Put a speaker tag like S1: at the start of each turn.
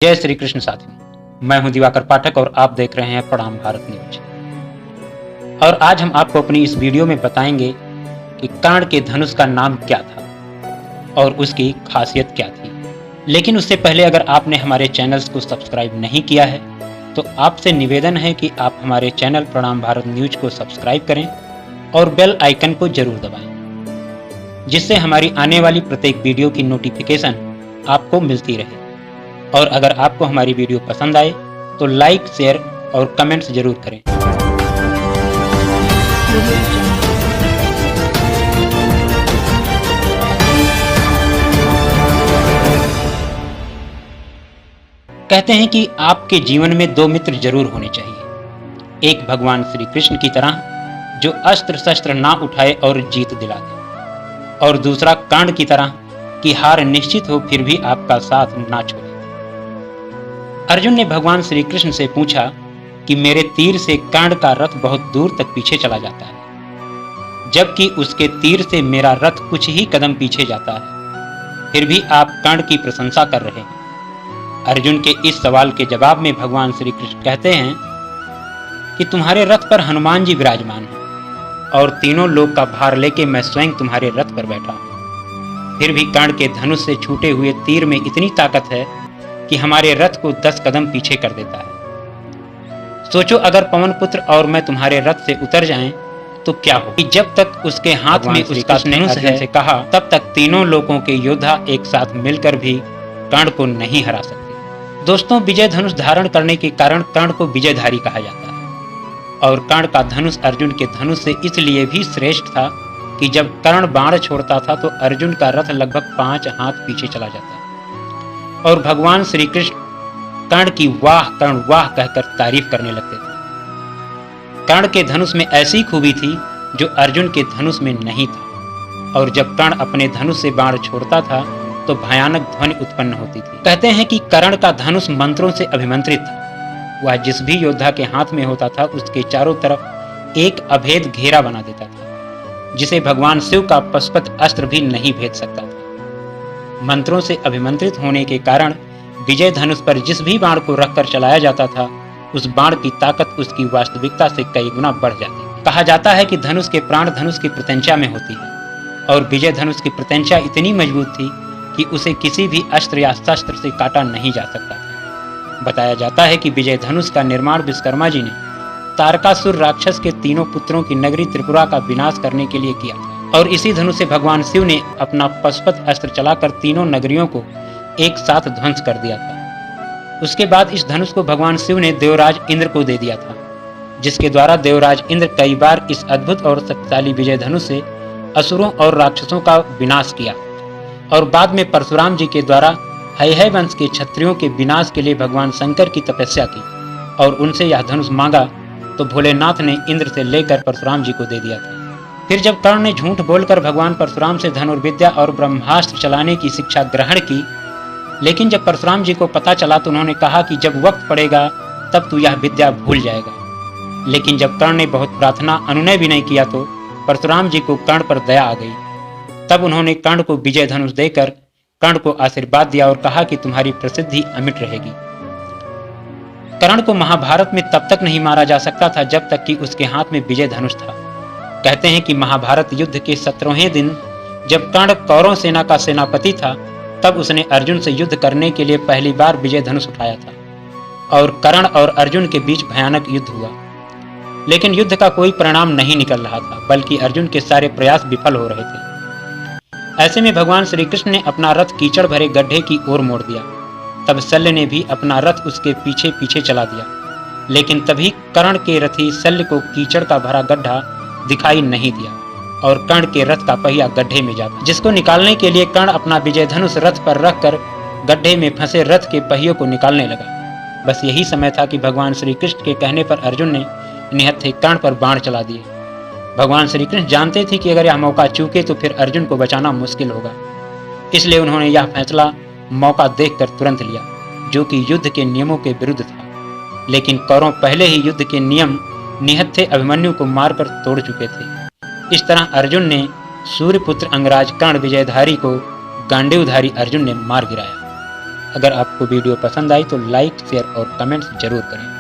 S1: जय श्री कृष्ण साथियों, मैं हूं दिवाकर पाठक और आप देख रहे हैं प्रणाम भारत न्यूज। और आज हम आपको अपनी इस वीडियो में बताएंगे कि कर्ण के धनुष का नाम क्या था और उसकी खासियत क्या थी। लेकिन उससे पहले अगर आपने हमारे चैनल्स को सब्सक्राइब नहीं किया है तो आपसे निवेदन है कि आप हमारे चैनल प्रणाम भारत न्यूज को सब्सक्राइब करें और बेल आइकन को जरूर दबाएं, जिससे हमारी आने वाली प्रत्येक वीडियो की नोटिफिकेशन आपको मिलती रहे। और अगर आपको हमारी वीडियो पसंद आए तो लाइक, शेयर और कमेंट्स जरूर करें। कहते हैं कि आपके जीवन में दो मित्र जरूर होने चाहिए, एक भगवान श्री कृष्ण की तरह जो अस्त्र शस्त्र ना उठाए और जीत दिला दे, और दूसरा कर्ण की तरह कि हार निश्चित हो फिर भी आपका साथ ना छोड़े। अर्जुन ने भगवान श्री कृष्ण से पूछा कि मेरे तीर से कर्ण का रथ बहुत दूर तक पीछे चला जाता है, जबकि उसके तीर से मेरा रथ कुछ ही कदम पीछे जाता है, फिर भी आप कर्ण की प्रशंसा कर रहे हैं। अर्जुन के इस सवाल के जवाब में भगवान श्री कृष्ण कहते हैं कि तुम्हारे रथ पर हनुमान जी विराजमान हैं और तीनों लोक का भार लेके मैं स्वयं तुम्हारे रथ पर बैठा हूं, फिर भी कर्ण के धनुष से छूटे हुए तीर में इतनी ताकत है कि हमारे रथ को 10 कदम पीछे कर देता है। सोचो अगर पवन पुत्र और मैं तुम्हारे रथ से उतर जाएं तो क्या हो। कि जब तक उसके हाथ में उसका धनुष है से कहा तब तक तीनों लोगों के योद्धा एक साथ मिलकर भी कर्ण को नहीं हरा सकते। दोस्तों, विजय धनुष धारण करने के कारण कर्ण को विजयधारी कहा जाता है। और कर्ण का धनुष अर्जुन के धनुष से इसलिए भी श्रेष्ठ था कि जब कर्ण बाण छोड़ता था तो अर्जुन का रथ लगभग 5 हाथ पीछे चला जाता और भगवान श्री कृष्ण कर्ण की वाह कर्ण वाह कहकर तारीफ करने लगते थे। कर्ण के धनुष में ऐसी खूबी थी जो अर्जुन के धनुष में नहीं था, और जब कर्ण अपने धनुष से बाण छोड़ता था तो भयानक ध्वनि उत्पन्न होती थी। कहते हैं कि कर्ण का धनुष मंत्रों से अभिमंत्रित था। वह जिस भी योद्धा के हाथ में होता था उसके चारों तरफ एक अभेद घेरा बना देता था, जिसे भगवान शिव का पशुपत अस्त्र भी नहीं भेद सकता था। मंत्रों से अभिमंत्रित होने के कारण विजय धनुष पर जिस भी बाण को रखकर चलाया जाता था उस बाण की ताकत उसकी वास्तविकता से कई गुना बढ़ जाती। कहा जाता है कि धनुष के प्राण धनुष की प्रत्यंचा में होती है और विजय धनुष की प्रत्यंचा इतनी मजबूत थी कि उसे किसी भी अस्त्र या शस्त्र से काटा नहीं जा सकता था। बताया जाता है कि विजय धनुष का निर्माण विश्वकर्मा जी ने तारकासुर राक्षस के तीनों पुत्रों की नगरी त्रिपुरा का विनाश करने के लिए किया था, और इसी धनुष से भगवान शिव ने अपना पशुपत अस्त्र चलाकर तीनों नगरियों को एक साथ ध्वंस कर दिया था। उसके बाद इस धनुष को भगवान शिव ने देवराज इंद्र को दे दिया था, जिसके द्वारा देवराज इंद्र कई बार इस अद्भुत और शक्तिशाली विजय धनुष से असुरों और राक्षसों का विनाश किया। और बाद में परशुराम जी के द्वारा हैहय वंश के क्षत्रियों के विनाश के लिए भगवान शंकर की तपस्या की और उनसे यह धनुष मांगा तो भोलेनाथ ने इंद्र से लेकर परशुराम जी को दे दिया था। फिर जब कर्ण ने झूठ बोलकर भगवान परशुराम से धनुर्विद्या और ब्रह्मास्त्र चलाने की शिक्षा ग्रहण की, लेकिन जब परशुराम जी को पता चला तो उन्होंने कहा कि जब वक्त पड़ेगा तब तू यह विद्या भूल जाएगा। लेकिन जब कर्ण ने बहुत प्रार्थना अनुनय भी नहीं किया तो परशुराम जी को कर्ण पर दया आ गई। तब उन्होंने कर्ण को विजय धनुष देकर कर्ण को आशीर्वाद दिया और कहा कि तुम्हारी प्रसिद्धि अमिट रहेगी। कर्ण को महाभारत में तब तक नहीं मारा जा सकता था जब तक कि उसके हाथ में विजय धनुष था। कहते हैं कि महाभारत युद्ध के 17वें दिन जब कर्ण कौरव सेना का सेनापति था तब उसने अर्जुन से युद्ध करने के लिए पहली बार विजय धनुष उठाया था और कर्ण और अर्जुन के बीच भयानक युद्ध हुआ। लेकिन युद्ध का कोई परिणाम नहीं निकल रहा था, बल्कि अर्जुन के सारे प्रयास विफल हो रहे थे। ऐसे में भगवान श्री कृष्ण ने अपना रथ कीचड़ भरे गड्ढे की ओर मोड़ दिया। तब शल्य ने भी अपना रथ उसके पीछे पीछे चला दिया, लेकिन तभी कर्ण के रथी शल्य को कीचड़ का भरा गड्ढा दिखाई नहीं दिया और कर्ण के रथ का पहिया गड्ढे में जा गया, जिसको निकालने के लिए कर्ण अपना विजय धनुष रथ पर रखकर गड्ढे में फंसे रथ के पहियों को निकालने लगा। बस यही समय था कि भगवान श्री कृष्ण के कहने पर अर्जुन ने निहत्थे कर्ण पर बाण चला दिए। भगवान श्री कृष्ण जानते थे कि अगर यह मौका चूके तो फिर अर्जुन को बचाना मुश्किल होगा, इसलिए उन्होंने यह फैसला मौका देखकर तुरंत लिया, जो कि युद्ध के नियमों के विरुद्ध था। लेकिन कौरव पहले ही युद्ध के नियम निहत्थे अभिमन्यु को मारकर तोड़ चुके थे। इस तरह अर्जुन ने सूर्यपुत्र अंगराज कर्ण विजयधारी को गांडीवधारी अर्जुन ने मार गिराया। अगर आपको वीडियो पसंद आई तो लाइक, शेयर और कमेंट्स जरूर करें।